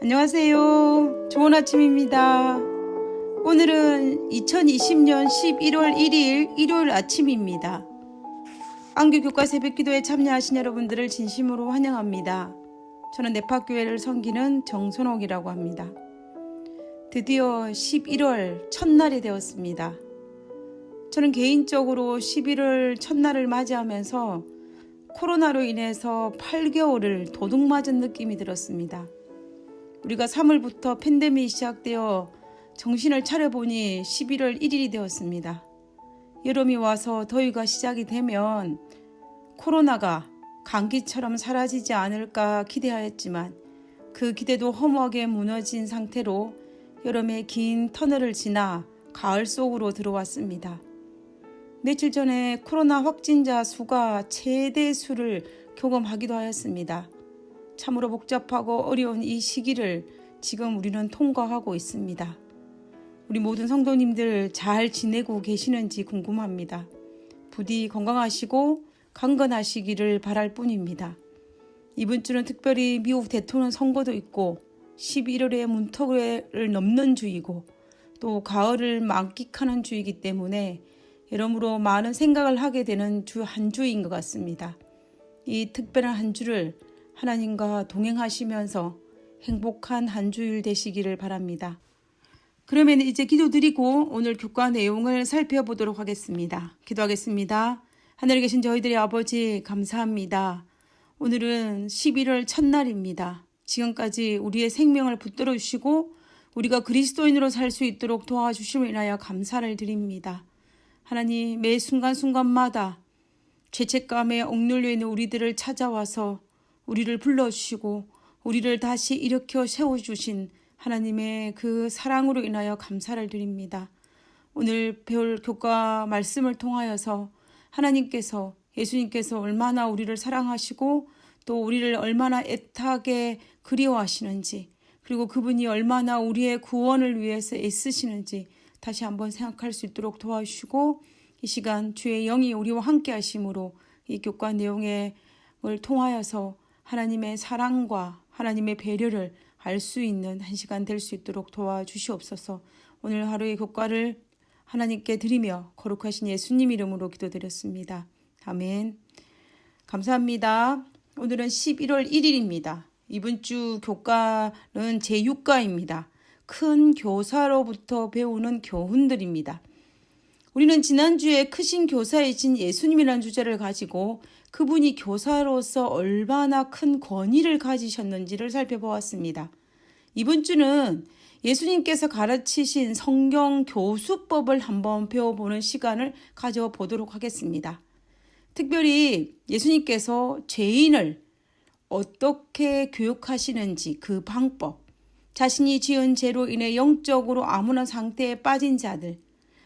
안녕하세요. 좋은 아침입니다. 오늘은 2020년 11월 1일 일요일 아침입니다. 안교교과 새벽기도에 참여하신 여러분들을 진심으로 환영합니다. 저는 네파교회를 섬기는 정선옥이라고 합니다. 드디어 11월 첫날이 되었습니다. 저는 개인적으로 11월 첫날을 맞이하면서 코로나로 인해서 8개월을 도둑맞은 느낌이 들었습니다. 우리가 3월부터 팬데믹이 시작되어 정신을 차려보니 11월 1일이 되었습니다. 여름이 와서 더위가 시작이 되면 코로나가 감기처럼 사라지지 않을까 기대하였지만 그 기대도 허무하게 무너진 상태로 여름의 긴 터널을 지나 가을 속으로 들어왔습니다. 며칠 전에 코로나 확진자 수가 최대 수를 경험하기도 하였습니다. 참으로 복잡하고 어려운 이 시기를 지금 우리는 통과하고 있습니다. 우리 모든 성도님들 잘 지내고 계시는지 궁금합니다. 부디 건강하시고 강건하시기를 바랄 뿐입니다. 이번 주는 특별히 미국 대통령 선거도 있고 11월에 문턱을 넘는 주이고 또 가을을 만끽하는 주이기 때문에 여러모로 많은 생각을 하게 되는 주 한 주인 것 같습니다. 이 특별한 한 주를 하나님과 동행하시면서 행복한 한 주일 되시기를 바랍니다. 그러면 이제 기도드리고 오늘 교과 내용을 살펴보도록 하겠습니다. 기도하겠습니다. 하늘에 계신 저희들의 아버지 감사합니다. 오늘은 11월 첫날입니다. 지금까지 우리의 생명을 붙들어 주시고 우리가 그리스도인으로 살 수 있도록 도와주심을 인하여 감사를 드립니다. 하나님, 매 순간순간마다 죄책감에 억눌려 있는 우리들을 찾아와서 우리를 불러주시고 우리를 다시 일으켜 세워주신 하나님의 그 사랑으로 인하여 감사를 드립니다. 오늘 배울 교과 말씀을 통하여서 하나님께서, 예수님께서 얼마나 우리를 사랑하시고 또 우리를 얼마나 애타게 그리워하시는지, 그리고 그분이 얼마나 우리의 구원을 위해서 애쓰시는지 다시 한번 생각할 수 있도록 도와주시고, 이 시간 주의 영이 우리와 함께 하심으로 이 교과 내용을 통하여서 하나님의 사랑과 하나님의 배려를 알 수 있는 한 시간 될 수 있도록 도와주시옵소서. 오늘 하루의 교과를 하나님께 드리며 거룩하신 예수님 이름으로 기도드렸습니다. 아멘. 감사합니다. 오늘은 11월 1일입니다. 이번 주 교과는 제6과입니다. 큰 교사로부터 배우는 교훈들입니다. 우리는 지난주에 크신 교사이신 예수님이라는 주제를 가지고 그분이 교사로서 얼마나 큰 권위를 가지셨는지를 살펴보았습니다. 이번 주는 예수님께서 가르치신 성경 교수법을 한번 배워보는 시간을 가져보도록 하겠습니다. 특별히 예수님께서 죄인을 어떻게 교육하시는지 그 방법, 자신이 지은 죄로 인해 영적으로 암울한 상태에 빠진 자들,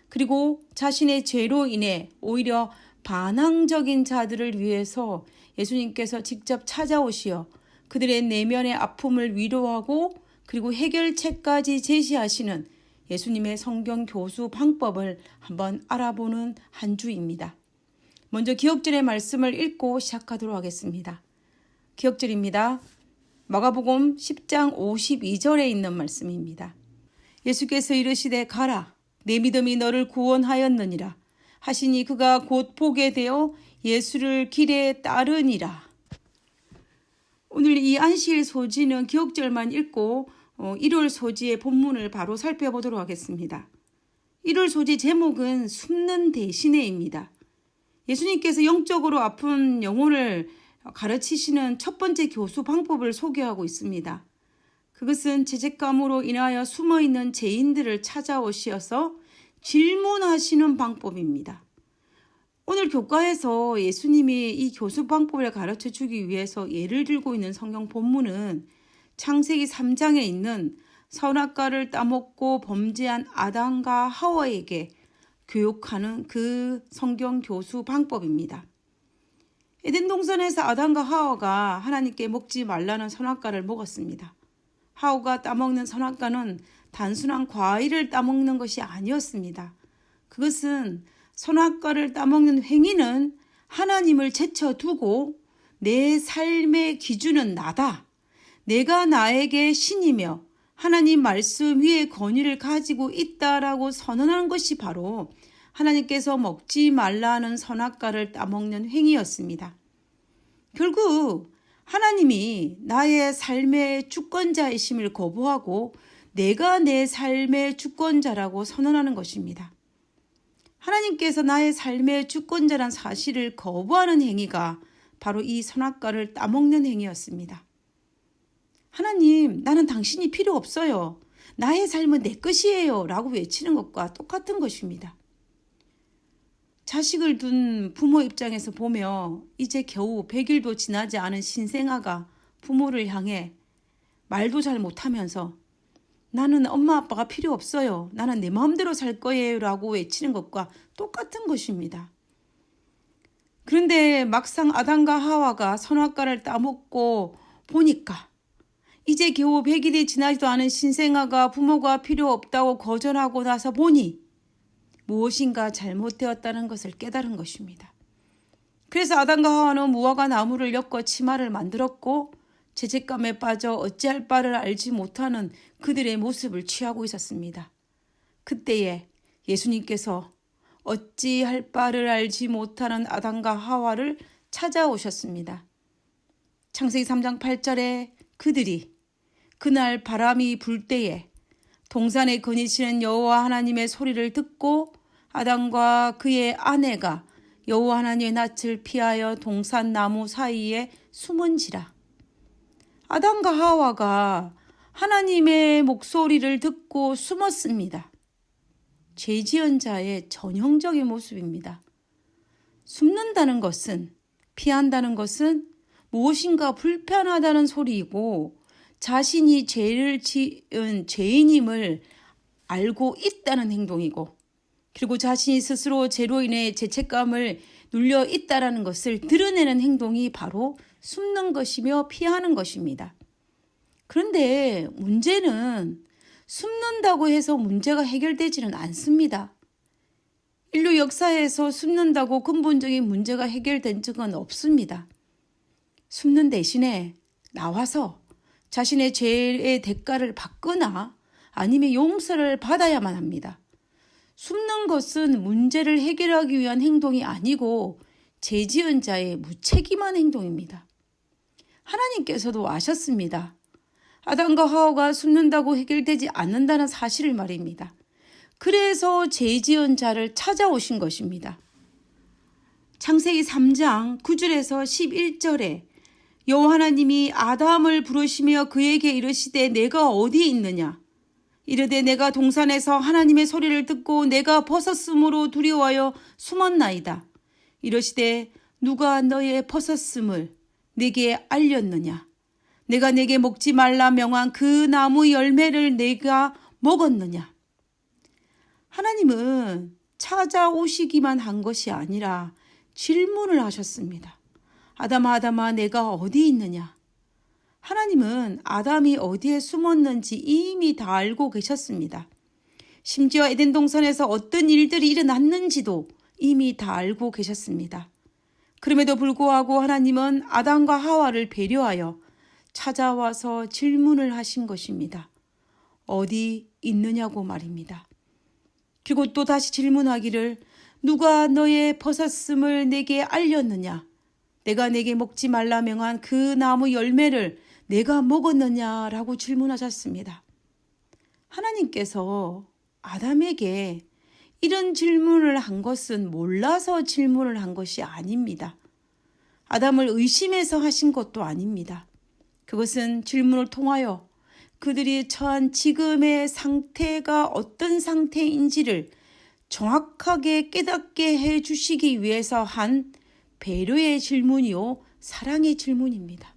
그리고 자신의 죄로 인해 오히려 반항적인 자들을 위해서 예수님께서 직접 찾아오시어 그들의 내면의 아픔을 위로하고 그리고 해결책까지 제시하시는 예수님의 성경 교수 방법을 한번 알아보는 한 주입니다. 먼저 기억절의 말씀을 읽고 시작하도록 하겠습니다. 기억절입니다. 마가복음 10장 52절에 있는 말씀입니다. 예수께서 이르시되 가라, 내 믿음이 너를 구원하였느니라 하시니 그가 곧 보게 되어 예수를 길에 따르니라. 오늘 이 안식일 소지는 기억절만 읽고 1월 소지의 본문을 바로 살펴보도록 하겠습니다. 1월 소지 제목은 숨는 대신에입니다. 예수님께서 영적으로 아픈 영혼을 가르치시는 첫 번째 교수 방법을 소개하고 있습니다. 그것은 죄책감으로 인하여 숨어있는 죄인들을 찾아오시어서 질문하시는 방법입니다. 오늘 교과에서 예수님이 이 교수 방법을 가르쳐 주기 위해서 예를 들고 있는 성경 본문은 창세기 3장에 있는 선악과를 따먹고 범죄한 아담과 하와에게 교육하는 그 성경 교수 방법입니다. 에덴 동산에서 아담과 하와가 하나님께 먹지 말라는 선악과를 먹었습니다. 하와가 따먹는 선악과는 단순한 과일을 따먹는 것이 아니었습니다. 그것은 선악과를 따먹는 행위는 하나님을 제쳐두고 내 삶의 기준은 나다. 내가 나에게 신이며 하나님 말씀 위에 권위를 가지고 있다라고 선언하는 것이 바로 하나님께서 먹지 말라는 선악과를 따먹는 행위였습니다. 결국 하나님이 나의 삶의 주권자이심을 거부하고 내가 내 삶의 주권자라고 선언하는 것입니다. 하나님께서 나의 삶의 주권자란 사실을 거부하는 행위가 바로 이 선악과를 따먹는 행위였습니다. 하나님, 나는 당신이 필요 없어요. 나의 삶은 내 것이에요. 라고 외치는 것과 똑같은 것입니다. 자식을 둔 부모 입장에서 보며 이제 겨우 100일도 지나지 않은 신생아가 부모를 향해 말도 잘 못하면서 나는 엄마 아빠가 필요 없어요. 나는 내 마음대로 살 거예요. 라고 외치는 것과 똑같은 것입니다. 그런데 막상 아담과 하와가 선악과를 따먹고 보니까 이제 겨우 100일이 지나지도 않은 신생아가 부모가 필요 없다고 거절하고 나서 보니 무엇인가 잘못되었다는 것을 깨달은 것입니다. 그래서 아담과 하와는 무화과 나무를 엮어 치마를 만들었고 죄책감에 빠져 어찌할 바를 알지 못하는 그들의 모습을 취하고 있었습니다. 그때에 예수님께서 어찌할 바를 알지 못하는 아담과 하와를 찾아오셨습니다. 창세기 3장 8절에 그들이 그날 바람이 불 때에 동산에 거니시는 여호와 하나님의 소리를 듣고 아담과 그의 아내가 여호와 하나님의 낯을 피하여 동산 나무 사이에 숨은지라. 아담과 하와가 하나님의 목소리를 듣고 숨었습니다. 죄 지은 자의 전형적인 모습입니다. 숨는다는 것은, 피한다는 것은 무엇인가 불편하다는 소리이고 자신이 죄를 지은 죄인임을 알고 있다는 행동이고 그리고 자신이 스스로 죄로 인해 죄책감을 눌려 있다는 것을 드러내는 행동이 바로 숨는 것이며 피하는 것입니다. 그런데 문제는 숨는다고 해서 문제가 해결되지는 않습니다. 인류 역사에서 숨는다고 근본적인 문제가 해결된 적은 없습니다. 숨는 대신에 나와서 자신의 죄의 대가를 받거나 아니면 용서를 받아야만 합니다. 숨는 것은 문제를 해결하기 위한 행동이 아니고 죄 지은 자의 무책임한 행동입니다. 하나님께서도 아셨습니다. 아담과 하와가 숨는다고 해결되지 않는다는 사실을 말입니다. 그래서 죄 지은 자를 찾아오신 것입니다. 창세기 3장 9절에서 11절에 여호와 하나님이 아담을 부르시며 그에게 이르시되 내가 어디 있느냐? 이르되 내가 동산에서 하나님의 소리를 듣고 내가 벗었으므로 두려워하여 숨었나이다. 이르시되 누가 너의 벗었음을 내게 알렸느냐? 내가 내게 먹지 말라 명한 그 나무 열매를 내가 먹었느냐? 하나님은 찾아오시기만 한 것이 아니라 질문을 하셨습니다. 아담아 아담아 내가 어디 있느냐? 하나님은 아담이 어디에 숨었는지 이미 다 알고 계셨습니다. 심지어 에덴 동산에서 어떤 일들이 일어났는지도 이미 다 알고 계셨습니다. 그럼에도 불구하고 하나님은 아담과 하와를 배려하여 찾아와서 질문을 하신 것입니다. 어디 있느냐고 말입니다. 그리고 또 다시 질문하기를 누가 너의 벗었음을 내게 알렸느냐? 내가 내게 먹지 말라 명한 그 나무 열매를 내가 먹었느냐라고 질문하셨습니다. 하나님께서 아담에게 이런 질문을 한 것은 몰라서 질문을 한 것이 아닙니다. 아담을 의심해서 하신 것도 아닙니다. 그것은 질문을 통하여 그들이 처한 지금의 상태가 어떤 상태인지를 정확하게 깨닫게 해 주시기 위해서 한 배려의 질문이요, 사랑의 질문입니다.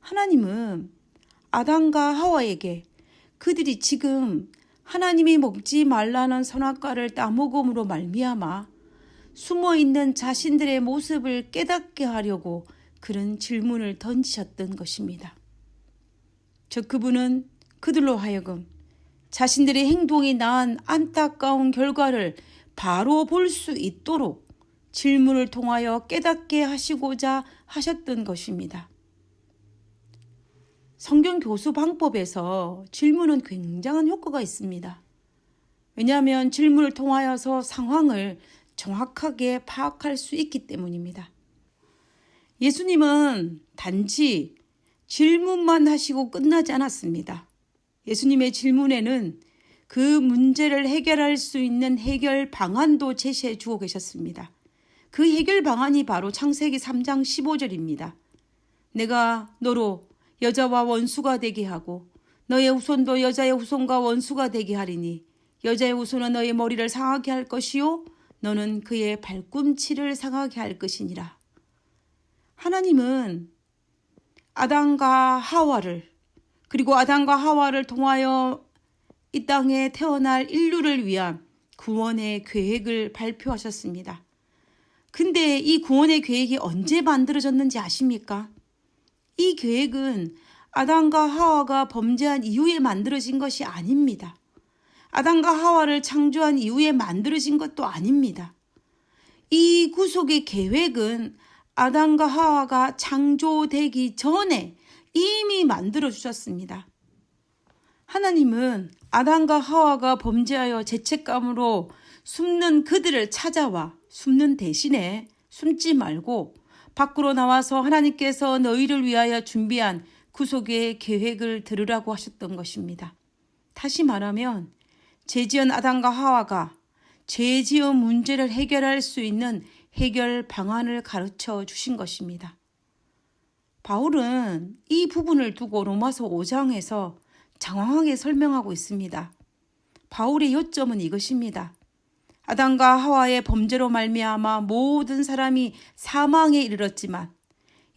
하나님은 아담과 하와에게 그들이 지금 하나님이 먹지 말라는 선악과를 따먹음으로 말미암아 숨어있는 자신들의 모습을 깨닫게 하려고 그런 질문을 던지셨던 것입니다. 즉 그분은 그들로 하여금 자신들의 행동이 낳은 안타까운 결과를 바로 볼 수 있도록 질문을 통하여 깨닫게 하시고자 하셨던 것입니다. 성경 교수 방법에서 질문은 굉장한 효과가 있습니다. 왜냐하면 질문을 통하여서 상황을 정확하게 파악할 수 있기 때문입니다. 예수님은 단지 질문만 하시고 끝나지 않았습니다. 예수님의 질문에는 그 문제를 해결할 수 있는 해결 방안도 제시해 주고 계셨습니다. 그 해결 방안이 바로 창세기 3장 15절입니다. 내가 너로 여자와 원수가 되게 하고 너의 후손도 여자의 후손과 원수가 되게 하리니 여자의 후손은 너의 머리를 상하게 할 것이요 너는 그의 발꿈치를 상하게 할 것이니라. 하나님은 아담과 하와를 그리고 아담과 하와를 통하여 이 땅에 태어날 인류를 위한 구원의 계획을 발표하셨습니다. 근데 이 구원의 계획이 언제 만들어졌는지 아십니까? 이 계획은 아담과 하와가 범죄한 이후에 만들어진 것이 아닙니다. 아담과 하와를 창조한 이후에 만들어진 것도 아닙니다. 이 구속의 계획은 아담과 하와가 창조되기 전에 이미 만들어 주셨습니다. 하나님은 아담과 하와가 범죄하여 죄책감으로 숨는 그들을 찾아와 숨는 대신에 숨지 말고 밖으로 나와서 하나님께서 너희를 위하여 준비한 구속의 계획을 들으라고 하셨던 것입니다. 다시 말하면 죄지은 아담과 하와가 죄지은 문제를 해결할 수 있는 해결 방안을 가르쳐 주신 것입니다. 바울은 이 부분을 두고 로마서 5장에서 장황하게 설명하고 있습니다. 바울의 요점은 이것입니다. 아담과 하와의 범죄로 말미암아 모든 사람이 사망에 이르렀지만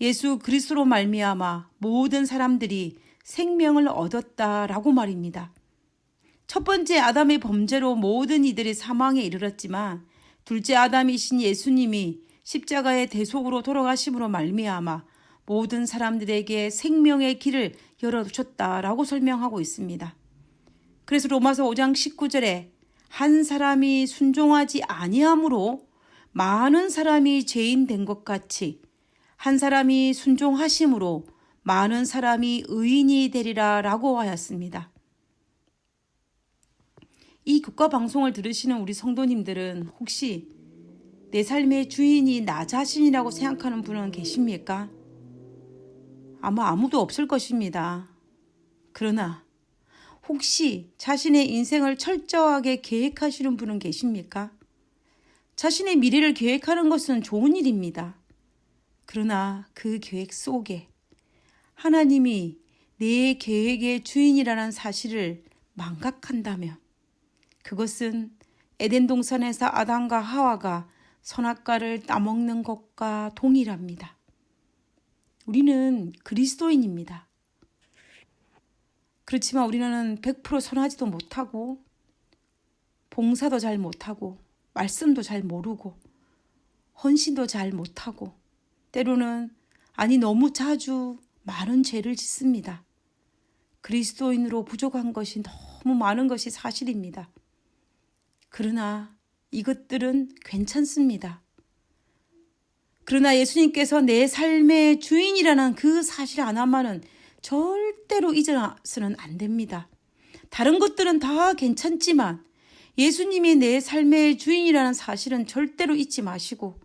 예수 그리스도로 말미암아 모든 사람들이 생명을 얻었다라고 말입니다. 첫 번째 아담의 범죄로 모든 이들이 사망에 이르렀지만 둘째 아담이신 예수님이 십자가의 대속으로 돌아가심으로 말미암아 모든 사람들에게 생명의 길을 열어주셨다라고 설명하고 있습니다. 그래서 로마서 5장 19절에 한 사람이 순종하지 아니함으로 많은 사람이 죄인 된 것 같이 한 사람이 순종하심으로 많은 사람이 의인이 되리라 라고 하였습니다. 이 교과 방송을 들으시는 우리 성도님들은 혹시 내 삶의 주인이 나 자신이라고 생각하는 분은 계십니까? 아마 아무도 없을 것입니다. 그러나 혹시 자신의 인생을 철저하게 계획하시는 분은 계십니까? 자신의 미래를 계획하는 것은 좋은 일입니다. 그러나 그 계획 속에 하나님이 내 계획의 주인이라는 사실을 망각한다면 그것은 에덴 동산에서 아담과 하와가 선악과를 따먹는 것과 동일합니다. 우리는 그리스도인입니다. 그렇지만 우리는 100% 선하지도 못하고 봉사도 잘 못하고 말씀도 잘 모르고 헌신도 잘 못하고 때로는 너무 자주 많은 죄를 짓습니다. 그리스도인으로 부족한 것이 너무 많은 것이 사실입니다. 그러나 이것들은 괜찮습니다. 그러나 예수님께서 내 삶의 주인이라는 그 사실 하나만은 절대로 잊어서는 안 됩니다. 다른 것들은 다 괜찮지만 예수님이 내 삶의 주인이라는 사실은 절대로 잊지 마시고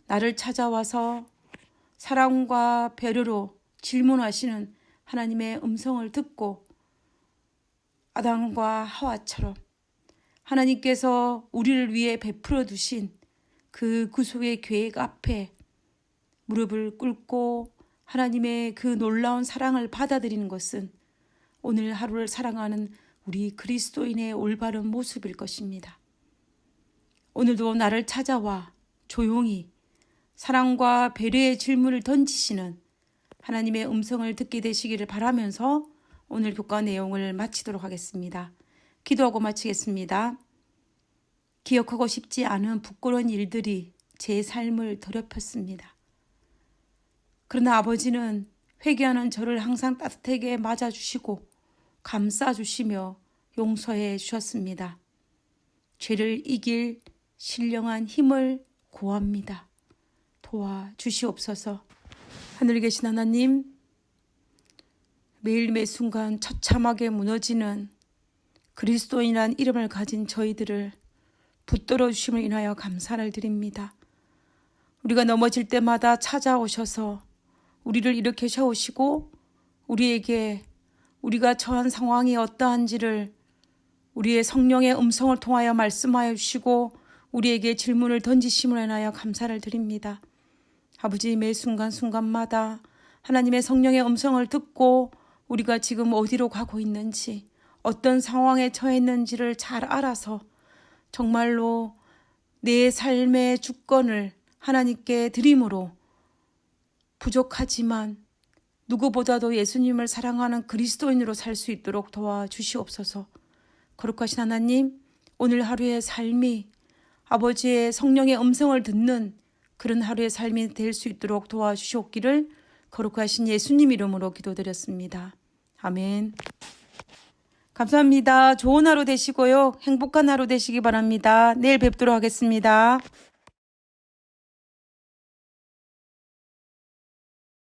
나를 찾아와서 사랑과 배려로 질문하시는 하나님의 음성을 듣고 아담과 하와처럼 하나님께서 우리를 위해 베풀어 두신 그 구속의 계획 앞에 무릎을 꿇고 하나님의 그 놀라운 사랑을 받아들이는 것은 오늘 하루를 살아가는 우리 그리스도인의 올바른 모습일 것입니다. 오늘도 나를 찾아와 조용히 사랑과 배려의 질문을 던지시는 하나님의 음성을 듣게 되시기를 바라면서 오늘 교과 내용을 마치도록 하겠습니다. 기도하고 마치겠습니다. 기억하고 싶지 않은 부끄러운 일들이 제 삶을 더럽혔습니다. 그러나 아버지는 회개하는 저를 항상 따뜻하게 맞아주시고 감싸주시며 용서해 주셨습니다. 죄를 이길 신령한 힘을 구합니다. 도와주시옵소서. 하늘에 계신 하나님, 매일 매 순간 처참하게 무너지는 그리스도인이란 이름을 가진 저희들을 붙들어 주심을 인하여 감사를 드립니다. 우리가 넘어질 때마다 찾아오셔서 우리를 일으켜 세우시고 우리에게 우리가 처한 상황이 어떠한지를 우리의 성령의 음성을 통하여 말씀하여 주시고 우리에게 질문을 던지심을 인하여 감사를 드립니다. 아버지, 매 순간순간마다 하나님의 성령의 음성을 듣고 우리가 지금 어디로 가고 있는지, 어떤 상황에 처했는지를 잘 알아서 정말로 내 삶의 주권을 하나님께 드림으로 부족하지만 누구보다도 예수님을 사랑하는 그리스도인으로 살 수 있도록 도와주시옵소서. 거룩하신 하나님, 오늘 하루의 삶이 아버지의 성령의 음성을 듣는 그런 하루의 삶이 될 수 있도록 도와주시옵기를 거룩하신 예수님 이름으로 기도드렸습니다. 아멘. 감사합니다. 좋은 하루 되시고요. 행복한 하루 되시기 바랍니다. 내일 뵙도록 하겠습니다.